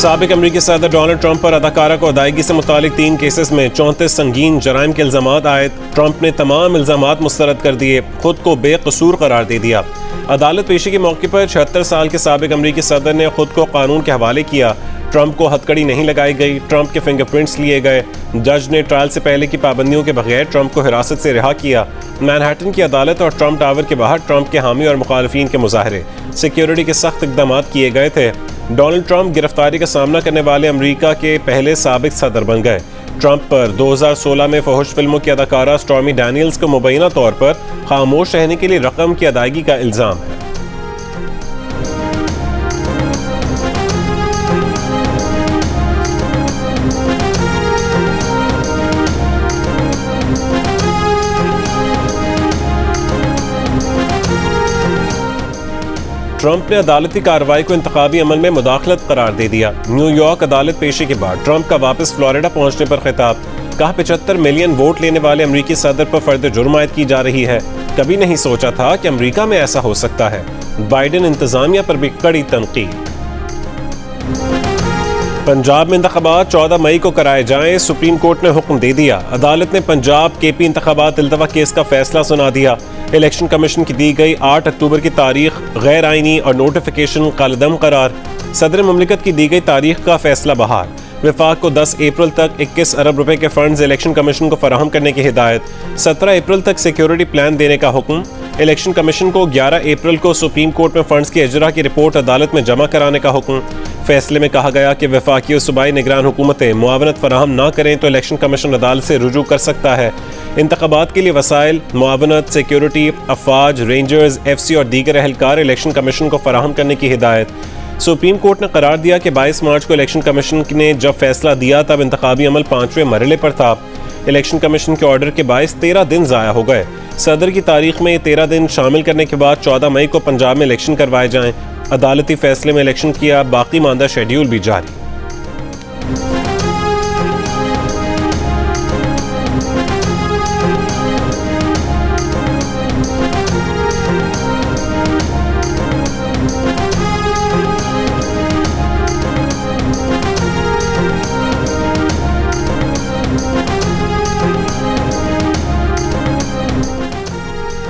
साबिक अमरीकी सदर डोनाल्ड ट्रंप पर अदाकारा को अदायगी से मुतालिक 3 केसेस में 34 संगीन जराइम के इल्जामात आए। ट्रंप ने तमाम इल्जामात मुस्तरद कर दिए, खुद को बेकसूर करार दे दिया। अदालत पेशी के मौके पर 76 साल के साबिक अमरीकी सदर ने खुद को कानून के हवाले किया। ट्रंप को हथकड़ी नहीं लगाई गई, ट्रंप के फिंगरप्रिंट्स लिए गए। जज ने ट्रायल से पहले की पाबंदियों के बगैर ट्रंप को हिरासत से रिहा किया। मैनहट्टन की अदालत और ट्रंप टावर के बाहर ट्रंप के हामी और मुखालिफिन के मुजाहरे, सिक्योरिटी के सख्त इक़दाम किए गए थे। डोनाल्ड ट्रंप गिरफ्तारी का सामना करने वाले अमेरिका के पहले साबिक सदर बन गए। ट्रंप पर 2016 में फहुश फिल्मों की अदाकारा स्टॉर्मी डैनियल्स को मुबैना तौर पर खामोश रहने के लिए रकम की अदायगी का इल्जाम है। ट्रंप ने अदालती कार्रवाई को इंतखाबी अमल में मुदाखलत करार दे दिया। न्यूयॉर्क अदालत पेशी के बाद ट्रंप का वापस फ्लोरिडा पहुंचने पर खिताब, कहा 75 मिलियन वोट लेने वाले अमरीकी सदर पर फर्द जुर्म आयद की जा रही है। कभी नहीं सोचा था कि अमरीका में ऐसा हो सकता है। बाइडेन इंतजामिया पर भी कड़ी तनकीद। पंजाब में इंतखाबात 14 मई को कराए जाएं, सुप्रीम कोर्ट ने हुक्म दे दिया। अदालत ने पंजाब केपी इंतखाबात इल्तवा केस का फैसला सुना दिया। इलेक्शन कमीशन की दी गई 8 अक्टूबर की तारीख गैर आईनी और नोटिफिकेशन कालदम करार। सदर मुमलिकत की दी गई तारीख का फैसला बहाल। वफाक को 10 अप्रैल तक 21 अरब रुपए के फंड्स इलेक्शन कमीशन को फराहम करने की हिदायत। 17 अप्रैल तक सिक्योरिटी प्लान देने का हुक्म। इलेक्शन कमीशन को 11 अप्रैल को सुप्रीम कोर्ट में फंड्स की इजरा की रिपोर्ट अदालत में जमा कराने का हुक्म। फैसले में कहा गया कि वफाकी और सूबाई निगरान हुकूमतें मुआवनत फराहम ना करें तो इलेक्शन कमीशन अदालत से रुजू कर सकता है। इंतखाबात के लिए वसाइल, मुआवनत, सिक्योरिटी, अफवाज, रेंजर्स, FC और दीगर एहलकार इलेक्शन कमीशन को फराहम करने की हिदायत। सुप्रीम कोर्ट ने करार दिया कि 22 मार्च को इलेक्शन कमीशन ने जब फैसला दिया तब इंतखाबी अमल 5वें मरहले पर था। इलेक्शन कमीशन के ऑर्डर के बायस 13 दिन ज़ाया हो गए। सदर की तारीख में 13 दिन शामिल करने के बाद 14 मई को पंजाब में इलेक्शन करवाए जाएं। अदालती फैसले में इलेक्शन किया बाकी मानदा शेड्यूल भी जारी।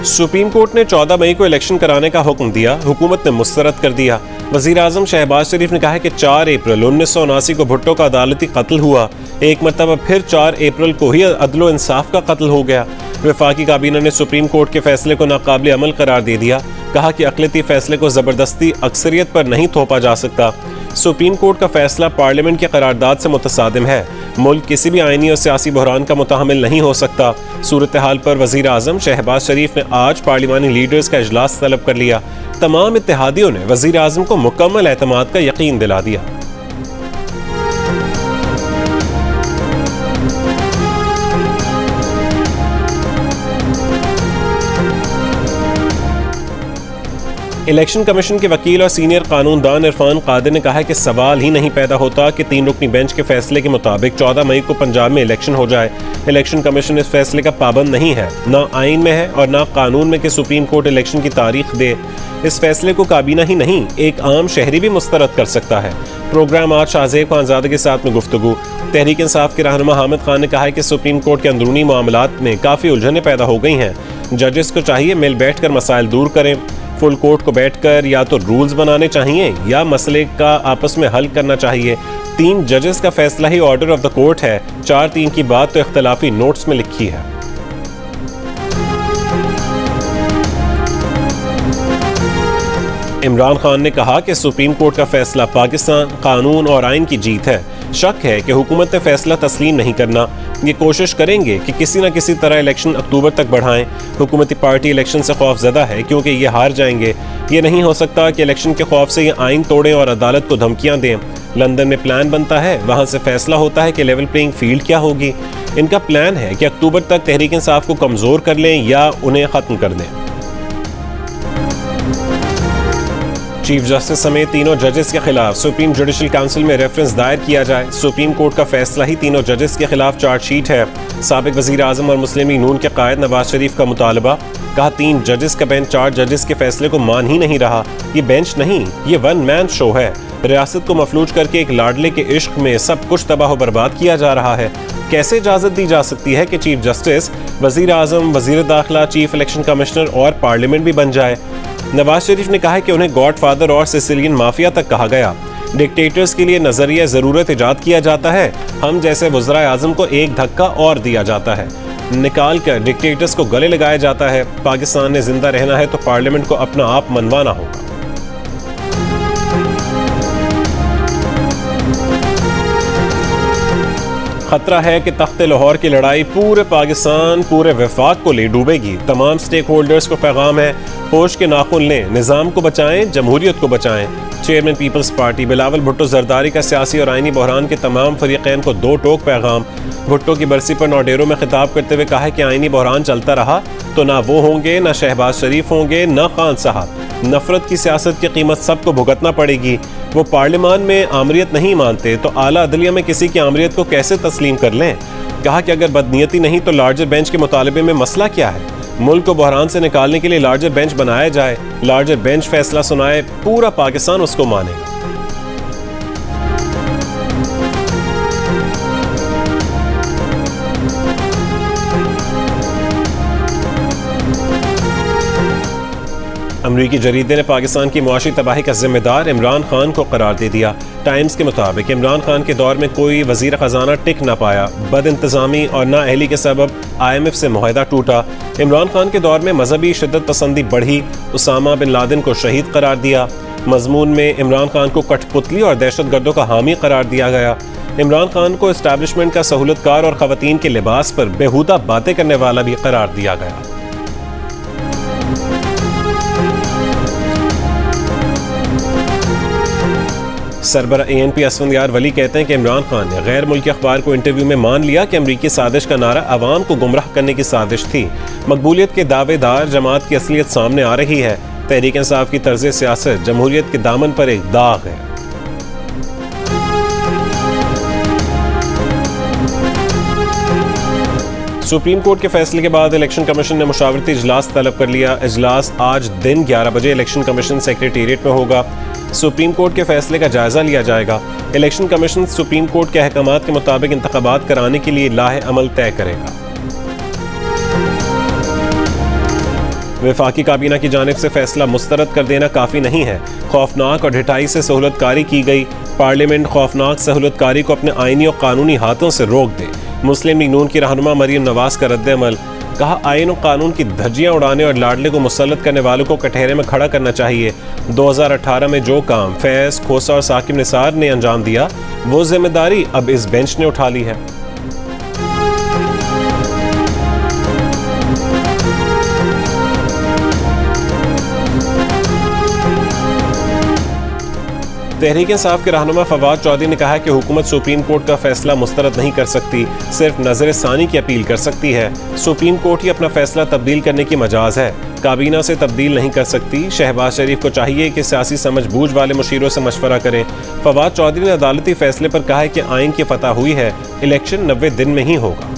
सुप्रीम कोर्ट ने 14 मई को इलेक्शन कराने का हुक्म दिया, हुकूमत ने मुस्तरद कर दिया। वज़ीर आज़म शहबाज शरीफ ने कहा है कि 4 अप्रैल 1979 को भुट्टो का अदालती कत्ल हुआ। एक मरतबा फिर 4 अप्रैल को ही अदलो इंसाफ का कत्ल हो गया। वफाकी काबीना ने सुप्रीम कोर्ट के फैसले को नाकाबिल अमल करार दे दिया। कहा कि अक़लियती फैसले को ज़बरदस्ती अक्सरियत पर नहीं थोपा जा सकता। सुप्रीम कोर्ट का फैसला पार्लियामेंट की करारदाद से मुतसादिम है। मुल्क किसी भी आईनी और सियासी बहरान का मुतहमिल नहीं हो सकता। सूरत हाल पर वज़ीर आज़म शहबाज शरीफ ने आज पार्लिमानी लीडर्स का इजलास तलब कर लिया। तमाम इत्तेहादियों ने वज़ीर आज़म को मुकम्मल एतमाद का यकीन दिला दिया। इलेक्शन कमीशन के वकील और सीनियर कानूनदान इरफान कादिर ने कहा है कि सवाल ही नहीं पैदा होता कि 3 रुकनी बेंच के फैसले के मुताबिक 14 मई को पंजाब में इलेक्शन हो जाए। इलेक्शन कमीशन इस फैसले का पाबंद नहीं है, ना आइन में है और ना कानून में कि सुप्रीम कोर्ट इलेक्शन की तारीख दे। इस फैसले को काबीना ही नहीं, एक आम शहरी भी मुस्तरद कर सकता है। प्रोग्राम आज शाहजेब खानजादे के साथ में गुफ्तगू। तहरीक इंसाफ के रहनुमा हामिद खान ने कहा है कि सुप्रीम कोर्ट के अंदरूनी मामलात में काफ़ी उलझनें पैदा हो गई हैं। जजेस को चाहिए मिल बैठ कर मसाइल दूर करें। फुल कोर्ट को बैठकर या तो रूल्स बनाने चाहिए या मसले का आपस में हल करना चाहिए। 3 जजेस का फैसला ही ऑर्डर ऑफ द कोर्ट है। 4-3 की बात तो इख्तलाफी नोट्स में लिखी है। इमरान खान ने कहा कि सुप्रीम कोर्ट का फैसला पाकिस्तान, कानून और आइन की जीत है। शक है कि हुकूमत ने फैसला तस्लीम नहीं करना। ये कोशिश करेंगे कि किसी न किसी तरह इलेक्शन अक्टूबर तक बढ़ाएं। हुकूमती पार्टी इलेक्शन से खौफजदा है क्योंकि ये हार जाएंगे। ये नहीं हो सकता कि इलेक्शन के खौफ से ये आइन तोड़ें और अदालत को धमकियां दें। लंदन में प्लान बनता है, वहाँ से फैसला होता है कि लेवल प्लेइंग फील्ड क्या होगी। इनका प्लान है कि अक्टूबर तक तहरीक इंसाफ को कमज़ोर कर लें या उन्हें ख़त्म कर दें। चीफ जस्टिस समेत तीनों जजेस के खिलाफ सुप्रीम जुडिशल काउंसिल में रेफरेंस दायर किया जाए। सुप्रीम कोर्ट का फैसला ही तीनों जजेस के खिलाफ चार्जशीट है। साबिक वजीर आजम और मुस्लिम लीग नून के कायद नवाज शरीफ का मुतालबा। कहा 3 जजेस का बेंच 4 जजेस के फैसले को मान ही नहीं रहा। ये बेंच नहीं, ये वन मैन शो है। रियासत को मफलूज करके एक लाडले के इश्क में सब कुछ तबाह बर्बाद किया जा रहा है। कैसे इजाजत दी जा सकती है कि चीफ जस्टिस, वजीर आजम, वजीर दाखिला, चीफ इलेक्शन कमिश्नर और पार्लियामेंट भी बन जाए। नवाज शरीफ ने कहा है कि उन्हें गॉडफादर और सिसिलियन माफिया तक कहा गया। डिक्टेटर्स के लिए नजरिया जरूरत इजाद किया जाता है। हम जैसे वज़राए आजम को एक धक्का और दिया जाता है, निकाल कर डिक्टेटर्स को गले लगाया जाता है। पाकिस्तान ने जिंदा रहना है तो पार्लियामेंट को अपना आप मनवाना होगा। खतरा है कि तख्ते लाहौर की लड़ाई पूरे पाकिस्तान, पूरे वफाक को ले डूबेगी। तमाम स्टेक होल्डर्स को पैगाम है, होश के नाखुन लें, निज़ाम को बचाएं, जमहूरियत को बचाएं। चेयरमैन पीपल्स पार्टी बिलावल भुट्टो जरदारी का सियासी और आईनी बहरान के तमाम फरीक़ैन को 2 टोक पैगाम। भुट्टो की बरसी पर नौडेरों में खिताब करते हुए कहा है कि आईनी बहरान चलता रहा तो ना वो होंगे, ना शहबाज शरीफ होंगे, ना खान साहब। नफरत की सियासत की कीमत सबको भुगतना पड़ेगी। वो पार्लियामान में आमरीत नहीं मानते तो आला अदलिया में किसी की आमरीत को कैसे तस्लीम कर लें। कहा कि अगर बदनीयती नहीं तो लार्जर बेंच के मुतालबे में मसला क्या है। मुल्क को बहरान से निकालने के लिए लार्जर बेंच बनाया जाए। लार्जर बेंच फैसला सुनाए, पूरा पाकिस्तान उसको मानेगा। अमरीकी जरीदे ने पाकिस्तान की मुआशी तबाही का जिम्मेदार इमरान खान को करार दे दिया। टाइम्स के मुताबिक इमरान खान के दौर में कोई वजीर खजाना टिक न पाया। बद इंतजामी और नाअहली के सबब IMF से मुआहदा टूटा। इमरान खान के दौर में मजहबी शिद्दत पसंदी बढ़ी। उसामा बिन लादेन को शहीद करार दिया। मजमून में इमरान खान को कठपुतली और दहशत गर्दों का हामी करार दिया गया। इमरान खान को एस्टैब्लिशमेंट का सहूलतकार और खवातीन के लिबास पर बेहुदा बातें करने वाला भी करार दिया गया। सरबरा ANP असफंदयार वली कहते हैं कि इमरान खान ने गैर मुल्की अखबार को इंटरव्यू में मान लिया कि अमरीकी साजिश का नारा अवाम को गुमराह करने की साजिश थी। मकबूलियत के दावेदार जमात की असलियत सामने आ रही है। तहरीक इंसाफ की तर्ज सियासत जमहूरियत के दामन पर एक दाग है। सुप्रीम कोर्ट के फैसले के बाद इलेक्शन कमीशन ने मुशावरती इजलास तलब कर लिया। इजलास आज दिन 11 बजे इलेक्शन कमीशन सेक्रेटेरिएट में होगा। सुप्रीम कोर्ट के फैसले का जायजा लिया जाएगा। इलेक्शन कमीशन सुप्रीम कोर्ट के अहकामात के मुताबिक इंतखाबात कराने के लिए लाहे अमल तय करेगा। वफाकी काबीना की जानिब से फैसला मुस्तरद कर देना काफी नहीं है। खौफनाक और ढिठाई से सहूलतकारी की गई। पार्लियामेंट खौफनाक सहूलतकारी को अपने आईनी और कानूनी हाथों से रोक दे। मुस्लिम लीग नून की रहनुमा मरियम नवाज का रद्द-ए-अमल। कहा आईन और कानून की धज्जियां उड़ाने और लाडले को मुसल्लत करने वालों को कटहरे में खड़ा करना चाहिए। 2018 में जो काम फैज, खोसा और साकिब निसार ने अंजाम दिया वो जिम्मेदारी अब इस बेंच ने उठा ली है। तहरीक इंसाफ के रहनुमा फवाद चौधरी ने कहा कि हुकूमत सुप्रीम कोर्ट का फैसला मुस्तरद नहीं कर सकती, सिर्फ नजर सानी की अपील कर सकती है। सुप्रीम कोर्ट ही अपना फैसला तब्दील करने की मजाज है, काबीना से तब्दील नहीं कर सकती। शहबाज शरीफ को चाहिए कि सियासी समझबूझ वाले मुशीरों से मशवरा करें। फवाद चौधरी ने अदालती फैसले पर कहा है कि आइन की फतह हुई है, इलेक्शन 90 दिन में ही होगा।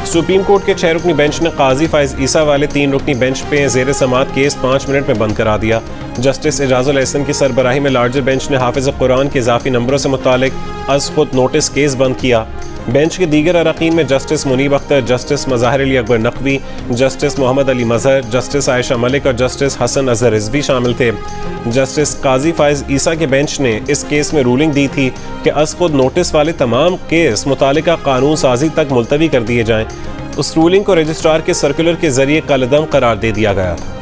सुप्रीम कोर्ट के 6 रुकनी बेंच ने काजी फाइज ईसा वाले 3 रुकनी बेंच पे जेर समात केस 5 मिनट में बंद करा दिया। जस्टिस एजाजुल एहसन की सरबराही में लार्जर बेंच ने हाफिज कुरान के इजाफी नंबरों से मुतालिक अज खुद नोटिस केस बंद किया। बेंच के दीगर अरकान में justice Munib Akhtar, justice Mazahir Ali Akbar Naqvi, justice Mohammad Ali Mazhar, justice Ayesha Malik और जस्टिस हसन अजहर रिजवी शामिल थे। जस्टिस काजी फाइज ईसा के बेंच ने इस केस में रूलिंग दी थी कि अज खुद नोटिस वाले तमाम केस मुतालिका कानून साजी तक मुलतवी कर दिए जाएं। उस रूलिंग को रजिस्ट्रार के सर्कुलर के जरिए कलअदम करार दे दिया गया था।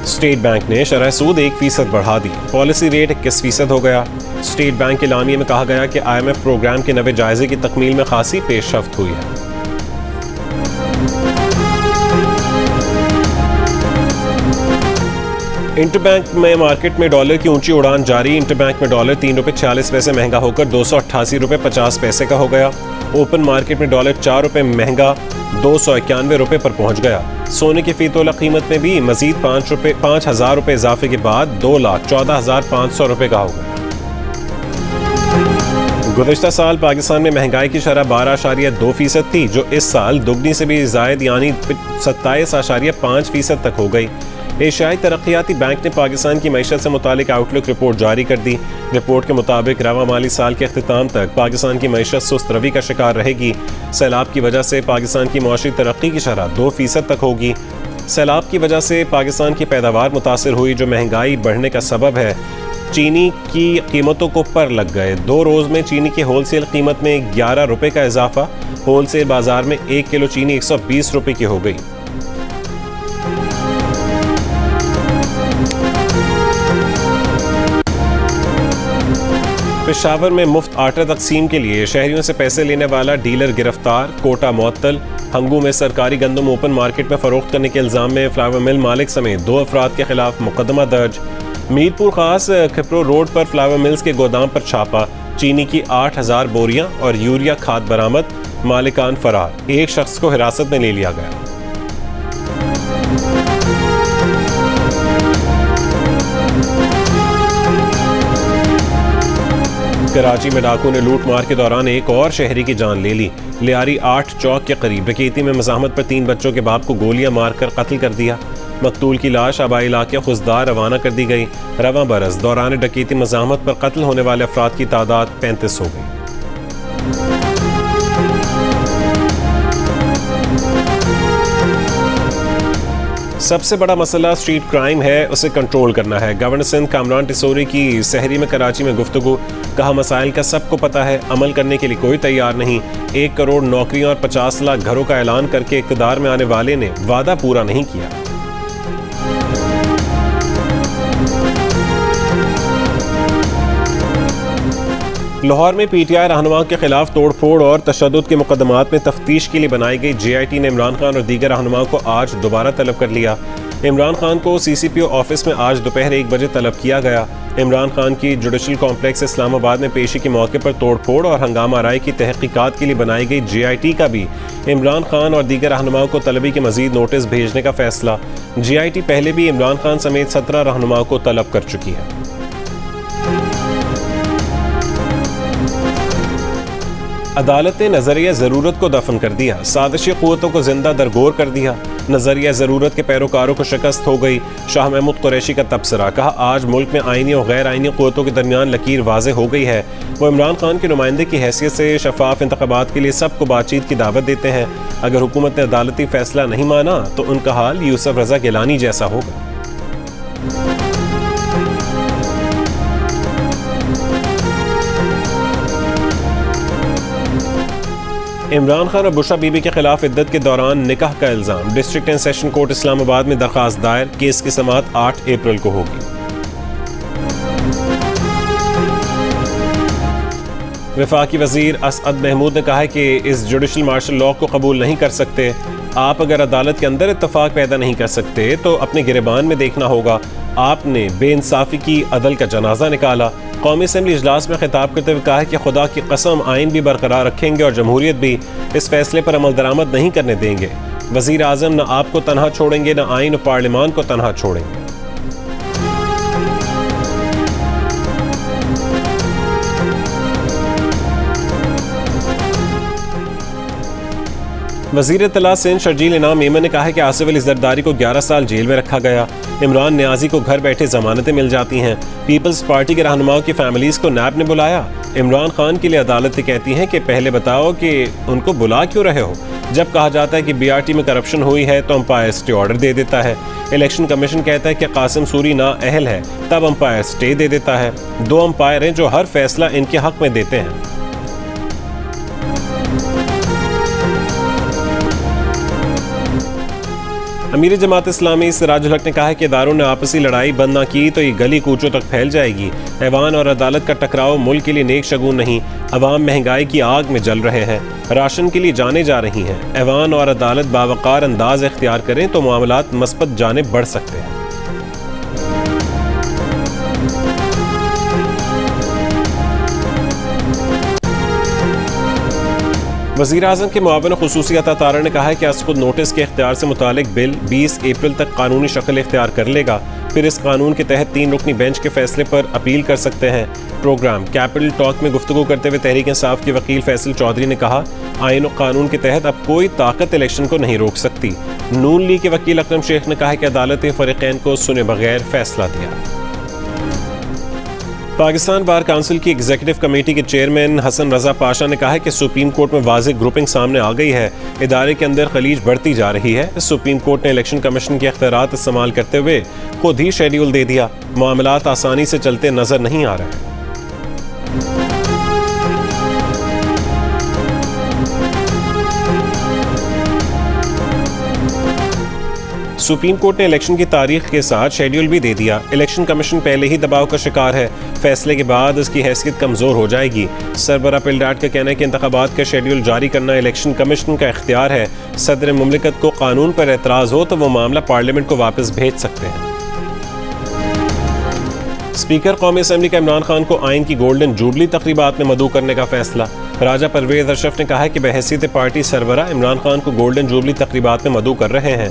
स्टेट बैंक ने शरह सूद 1% बढ़ा दी, पॉलिसी रेट 21% हो गया। स्टेट बैंक के एलानिये में कहा गया कि IMF प्रोग्राम के नवे जायजे की तकमील में खासी पेशरफ्त हुई है। इंटरबैंक में मार्केट में डॉलर की ऊंची उड़ान जारी। इंटरबैंक में डॉलर 3 रुपये 46 पैसे महंगा होकर 288 रुपये 50 पैसे का हो गया। ओपन मार्केट में डॉलर 4 रुपये महंगा 291 रुपये पर पहुंच गया। सोने की फी तोला कीमत में भी मजीद 5,000 रुपये इजाफे के बाद 2,14,500 रुपये का हो गया। गुज़िश्ता साल पाकिस्तान में महंगाई की शरह 12.2% थी, जो इस साल दुगनी से भी ज़ायद यानी 27.5% तक हो गई। एशियाई तरक्याती बैंक ने पाकिस्तान की मईशत से मुतालिक आउटलुक रिपोर्ट जारी कर दी। रिपोर्ट के मुताबिक रवा माली साल के अख्तिताम तक पाकिस्तान की मईशत सुस्त रवी का शिकार रहेगी। सैलाब की वजह से पाकिस्तान की मौशी तरक्की की शरह 2% तक होगी। सैलाब की वजह से पाकिस्तान की पैदावार मुतासर हुई, जो महंगाई बढ़ने का सबब है। चीनी की कीमतों को पर लग गए। 2 रोज़ में चीनी की होलसेल कीमत में 11 रुपये का इजाफा। होलसेल बाजार में 1 किलो चीनी 120 रुपये की हो गई। पेशावर में मुफ्त आटा तकसीम के लिए शहरियों से पैसे लेने वाला डीलर गिरफ्तार। कोटा मुअत्तल। हंगू में सरकारी गंदम ओपन मार्केट में फरोख्त करने के इल्जाम में फ्लावर मिल मालिक समेत 2 अफराद के खिलाफ मुकदमा दर्ज। मीरपुर खास खिपरो रोड पर फ्लावर मिल्स के गोदाम पर छापा। चीनी की 8,000 बोरियां और यूरिया खाद बरामद। मालिकान फरार। एक शख्स को हिरासत में ले लिया गया। कराची में डाकू ने लूट मार के दौरान एक और शहरी की जान ले ली। लियारी 8 चौक के करीब डकैती में मज़ाहमत पर 3 बच्चों के बाप को गोलियां मारकर कत्ल कर दिया। मकतूल की लाश आबाई इलाके खुशदार रवाना कर दी गई। रवां बरस दौरान डकैती मज़ाहमत पर कत्ल होने वाले अफराद की तादाद 35 हो गई। सबसे बड़ा मसला स्ट्रीट क्राइम है, उसे कंट्रोल करना है। गवर्नर सिंध कामरान टिसोरी की सहरी में कराची में गुफ्तगू। कहा मसाइल का सबको पता है, अमल करने के लिए कोई तैयार नहीं। 1 करोड़ नौकरियों और 50 लाख घरों का ऐलान करके इक़्तिदार में आने वाले ने वादा पूरा नहीं किया। लाहौर में पीटीआई रहनुमाओं के खिलाफ तोड़फोड़ और तशद्दुद के मुकदमात में तफ्तीश के लिए बनाई गई JIT ने इमरान खान और दीगर रहनुमाओं को आज दोबारा तलब कर लिया। इमरान खान को CCPO ऑफिस में आज दोपहर 1 बजे तलब किया गया। इमरान खान की जुडिशल कॉम्प्लेक्स इस्लामाबाद में पेशी के मौके पर तोड़फोड़ और हंगामा आराई की तहकीकात के लिए बनाई गई JIT का भी इमरान खान और दीगर रहनुमाओं को तलबी के मजीद नोटिस भेजने का फैसला। JIT पहले भी इमरान खान समेत 17 रहनुमाओं को तलब कर चुकी है। अदालत ने नजरिया ज़रूरत को दफन कर दिया। साजिशी क़ुव्वतों को जिंदा दरगोर कर दिया। नजरिया ज़रूरत के पैरोकारों को शिकस्त हो गई। शाह महमूद कुरैशी का तबसरा। कहा आज मुल्क में आईनी और गैर आईनी क़ुव्वतों के दरमियान लकीर वाज़े हो गई है। वो इमरान खान के नुमाइंदे की हैसियत से शफाफ इंतखाबात के लिए सबको बातचीत की दावत देते हैं। अगर हुकूमत ने अदालती फैसला नहीं माना तो उनका हाल यूसुफ रजा गिलानी जैसा होगा। इमरान खान और बुशरा बीबी के खिलाफ इद्दत के दौरान निकाह का इल्जाम। District and session court Islamabad में दरखास्त दायर। केस की समाअत 8 अप्रैल को होगी। वफाकी वजीर असअद महमूद ने कहा है कि इस जुडिशल मार्शल लॉ को कबूल नहीं कर सकते। आप अगर अदालत के अंदर इत्तफाक पैदा नहीं कर सकते तो अपने गिरबान में देखना होगा। आपने बेइंसाफी की अदल का जनाजा निकाला। कौमी असम्बली इजलास में खिताब करते हुए कहा है कि खुदा की कसम आइन भी बरकरार रखेंगे और जमहूरियत भी। इस फैसले पर अमल दरामद नहीं करने देंगे। वजीर आजम न आपको तनहा छोड़ेंगे न आइन और पार्लिमान को तनहा छोड़ेंगे। वज़ीर इत्तला सिंध शर्जील इनाम मेमन ने कहा है कि आसिफ अली जरदारी को 11 साल जेल में रखा गया। इमरान न्याजी को घर बैठे जमानतें मिल जाती हैं। पीपल्स पार्टी के रहनुमाओं की फैमिलीज को नैब ने बुलाया। इमरान खान के लिए अदालतें कहती हैं कि पहले बताओ कि उनको बुला क्यों रहे हो। जब कहा जाता है कि BRT में करप्शन हुई है तो अंपायर स्टे ऑर्डर दे देता है। इलेक्शन कमीशन कहता है कि कासिम सूरी ना अहल है, तब अंपायर स्टे दे देता है। 2 अंपायर हैं जो हर फैसला इनके हक में देते हैं। अमीर जमात इस्लामी सिराजुल हक ने कहा है कि इदारों ने आपसी लड़ाई बंद ना की तो ये गली कूचों तक फैल जाएगी। ऐवान और अदालत का टकराव मुल्क के लिए नेक शगुन नहीं। अवाम महंगाई की आग में जल रहे हैं, राशन के लिए जाने जा रही हैं। ऐवान और अदालत बावकार अंदाज इख्तियार करें तो मामलात मस्बत जाने बढ़ सकते हैं। वज़ीर आज़म के मुआविन ख़ुसूसी अता तारा ने कहा है कि असख़ुद नोटिस के इख्तियार से मुतालिक बिल 20 अप्रैल तक कानूनी शक्ल इख्तियार कर लेगा। फिर इस कानून के तहत 3 रुकनी बेंच के फैसले पर अपील कर सकते हैं। प्रोग्राम कैपिटल टॉक में गुफ्तगू करते हुए तहरीक इंसाफ के वकील फैसल चौधरी ने कहा, आईन और कानून के तहत अब कोई ताकत इलेक्शन को नहीं रोक सकती। नून लीग के वकील अकरम शेख ने कहा कि अदालत ने फरीक़ैन को सुने बगैर फैसला दिया। पाकिस्तान बार काउंसिल की एग्जीक्यूटिव कमेटी के चेयरमैन हसन रजा पाशा ने कहा है कि सुप्रीम कोर्ट में वाज़ेह ग्रुपिंग सामने आ गई है। इदारे के अंदर खलीज बढ़ती जा रही है। सुप्रीम कोर्ट ने इलेक्शन कमीशन के अख्तियारात इस्तेमाल करते हुए खुद ही शेड्यूल दे दिया। मामलात आसानी से चलते नजर नहीं आ रहे। सुप्रीम कोर्ट ने इलेक्शन की तारीख के साथ शेड्यूल भी दे दिया। इलेक्शन कमीशन पहले ही दबाव का शिकार है। फैसले के बाद इसकी हैसियत कमज़ोर हो जाएगी। सरबरा पिलडाट का कहना है कि इंतखाबात का शेड्यूल जारी करना इलेक्शन कमीशन का इख्तियार है। सदर मुमलिकत को कानून पर एतराज़ हो तो वो मामला पार्लियामेंट को वापस भेज सकते हैं। स्पीकर कौमी असम्बली का इमरान खान को आइन की गोल्डन जुबली तकरीबात में मदऊ करने का फैसला। राजा परवेज अशरफ ने कहा है कि बहैसियत पार्टी सरबरा इमरान खान को गोल्डन जुबली तकरीबात में मदऊ कर रहे हैं।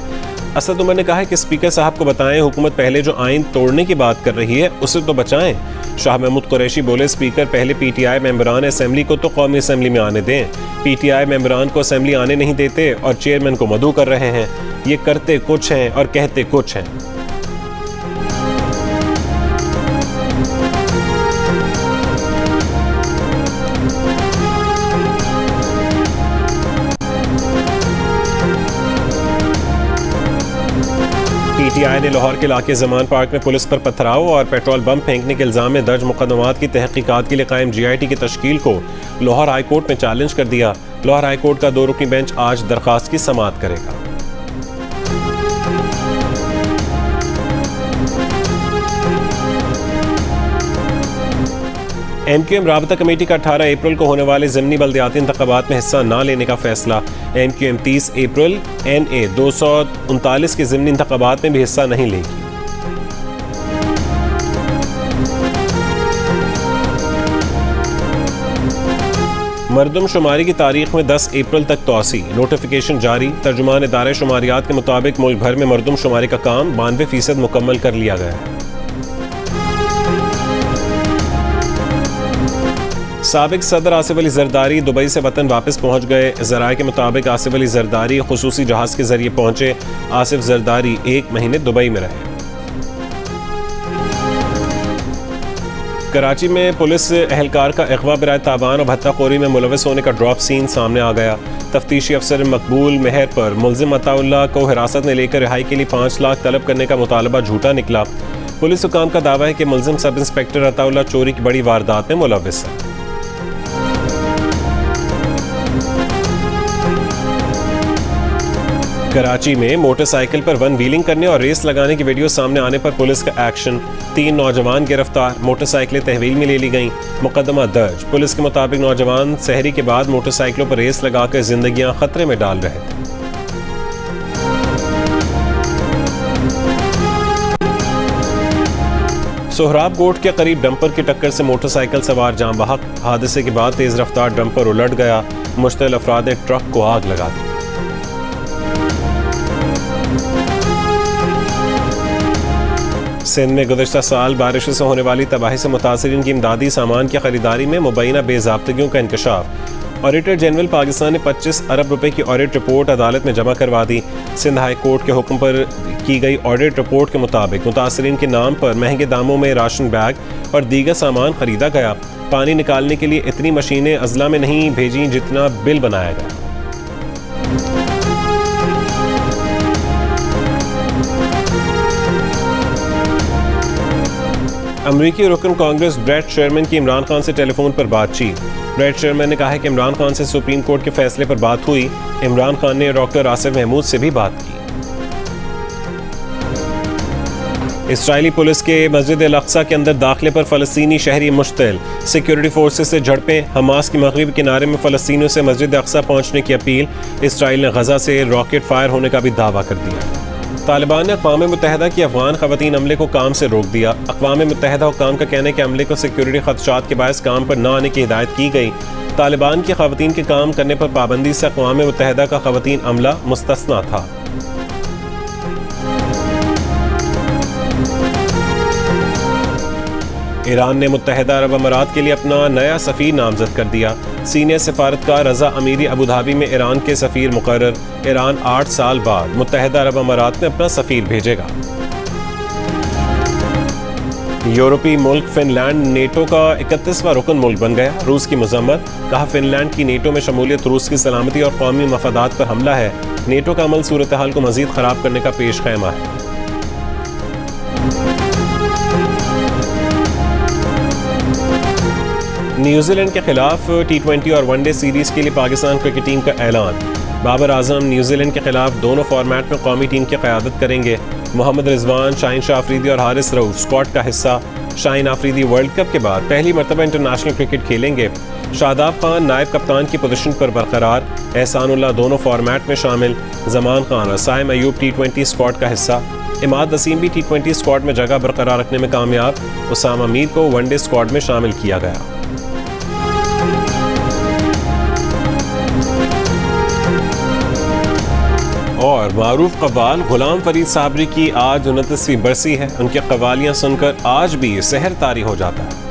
असद उमर ने कहा है कि स्पीकर साहब को बताएं हुकूमत पहले जो आइन तोड़ने की बात कर रही है उसे तो बचाएं। शाह महमूद कुरैशी बोले, स्पीकर पहले पीटीआई मेंबरान असम्बली को तो कौमी असम्बली में आने दें। पीटीआई मेंबरान को असम्बली आने नहीं देते और चेयरमैन को मदऊ कर रहे हैं। ये करते कुछ हैं और कहते कुछ हैं। पीटीआई ने लाहौर के इलाके जमान पार्क में पुलिस पर पथराव और पेट्रोल बम फेंकने के इल्जाम में दर्ज मुकदमात की तहकीकात के लिए कायम GIT की तश्कील को लाहौर हाई कोर्ट में चैलेंज कर दिया। लाहौर हाई कोर्ट का 2 रुकनी बेंच आज दरख्वास्त की समाअत करेगा। MQM राबता कमेटी का 18 अप्रैल को होने वाले ज़िमनी बल्दियाती इंतखाबात में हिस्सा न लेने का फैसला। MQM 30 अप्रैल NA 239 के ज़िमनी इंतखाबात में भी हिस्सा नहीं लेगी। मरदमशुमारी की तारीख में 10 अप्रैल तक तोसी। नोटिफिकेशन जारी। तर्जुमान इदारे शुमारियात के मुताबिक मुल्क भर में मरदमशुमारी का काम 92% मुकम्मल कर लिया गया है। साबिक सदर आसिफ अली जरदारी दुबई से वतन वापस पहुंच गए। ज़राए के मुताबिक आसिफ अली जरदारी खुसूसी जहाज के जरिए पहुंचे। आसिफ जरदारी 1 महीने दुबई में रहे। कराची में पुलिस एहलकार का अगवा बराए तावान और भत्ताखोरी में मुलविस होने का ड्रॉप सीन सामने आ गया। तफ्तीशी अफसर मकबूल मेहर पर मुल्जिम अताउल्लाह को हिरासत में लेकर रिहाई के लिए 5 लाख तलब करने का मुतालबा झूठा निकला। पुलिस हुकाम का दावा है कि मुल्जिम सब इंस्पेक्टर अताउल्लाह चोरी की बड़ी वारदात में मुलविस है। कराची में मोटरसाइकिल पर वन व्हीलिंग करने और रेस लगाने की वीडियो सामने आने पर पुलिस का एक्शन। 3 नौजवान गिरफ्तार। मोटरसाइकिलें तहवील में ले ली गईं। मुकदमा दर्ज। पुलिस के मुताबिक नौजवान सहरी के बाद मोटरसाइकिलों पर रेस लगाकर जिंदगियां खतरे में डाल रहे थे। सोहराब गोट के करीब डंपर की टक्कर से मोटरसाइकिल सवार जान बहक। हादसे के बाद तेज रफ्तार डंपर उलट गया। मुश्तल अफराद ने ट्रक को आग लगा दी। सिंध में गुज़श्ता साल बारिश से होने वाली तबाही से मुतासिरीन की इमदादी सामान की खरीदारी में मुबैना बेज़ाब्तगियों का इंकशाफ। ऑडिटर जनरल पाकिस्तान ने 25 अरब रुपए की ऑडिट रिपोर्ट अदालत में जमा करवा दी। सिंध हाई कोर्ट के हुक्म पर की गई ऑडिट रिपोर्ट के मुताबिक मुतासिरीन के नाम पर महंगे दामों में राशन बैग और दीगर सामान खरीदा गया। पानी निकालने के लिए इतनी मशीनें अजला में नहीं भेजी जितना बिल बनाया गया। अमरीकी रुकन कांग्रेस ब्रेट शेरमैन की इमरान खान से टेलीफोन पर बातचीत। ब्रेट शेरमैन ने कहा है कि इमरान खान से सुप्रीम कोर्ट के फैसले पर बात हुई। इमरान खान ने डॉक्टर आसिफ महमूद से भी बात की। इस्राएली पुलिस के मस्जिद अल-अक्सा के अंदर दाखिले पर फ़लस्तीनी शहरी मुश्तिल। सिक्योरिटी फोर्सेस से झड़पें। हमास की मगरिबी किनारे में फ़लस्तीनियों से मस्जिद अक्सा पहुंचने की अपील। इसराइल ने गजा से रॉकेट फायर होने का भी दावा कर दिया। तालिबान ने अक़वाम मुत्तहिदा की अफ़गान ख़वातीन अमले को काम से रोक दिया। अक़वाम मुत्तहिदा हुक्काम का कहना है कि अमले को सिक्योरिटी ख़दशात के बायस काम पर न आने की हिदायत की गई। तालिबान की ख़वातीन के काम करने पर पाबंदी से अक़वाम मुत्तहिदा का ख़वातीन अमला मुस्तस्ना था। ईरान ने मुत्तहिदा अरब अमारात के लिए अपना नया सफ़ीर नामजद कर दिया। सीनियर सिफारतकार रज़ा अमीरी अबू धाबी में ईरान के सफ़ीर मुकर्रर। ईरान 8 साल बाद मुत्तहिदा अरब अमारात में अपना सफ़ीर भेजेगा। यूरोपीय मुल्क फिनलैंड नेटो का 31वां रुकन मुल्क बन गया। रूस की मज़म्मत, कहा फिनलैंड की नेटो में शमूलियत रूस की सलामती और कौमी मफादात पर हमला है। नेटो का अमल सूरत हाल को मज़ीद ख़राब करने का पेश ख़ैमा है। न्यूजीलैंड के खिलाफ T20 और वनडे सीरीज के लिए पाकिस्तान क्रिकेट टीम का ऐलान। बाबर आजम न्यूजीलैंड के खिलाफ दोनों फॉर्मेट में कौमी टीम की क़यादत करेंगे। मोहम्मद रिजवान, शाहीन शाह अफरीदी और हारिस रऊफ स्क्वाड का हिस्सा। शाहीन अफरीदी वर्ल्ड कप के बाद पहली मरतबा इंटरनेशनल क्रिकेट खेलेंगे। शादाब खान नायब कप्तान की पोजीशन पर बरकरार। एहसानुल्लाह दोनों फॉर्मेट में शामिल। जमान खान और साइम अयूब T20 स्क्वाड का हिस्सा। इमाद वसीम भी T20 स्क्वाड में जगह बरकरार रखने में कामयाब। उसामा मीर को वनडे स्क्वाड में शामिल किया गया। और मारूफ कव्वाल गुलाम फरीद साबरी की आज 29वीं बरसी है। उनकी कव्वालियाँ सुनकर आज भी सहर तारी हो जाता है।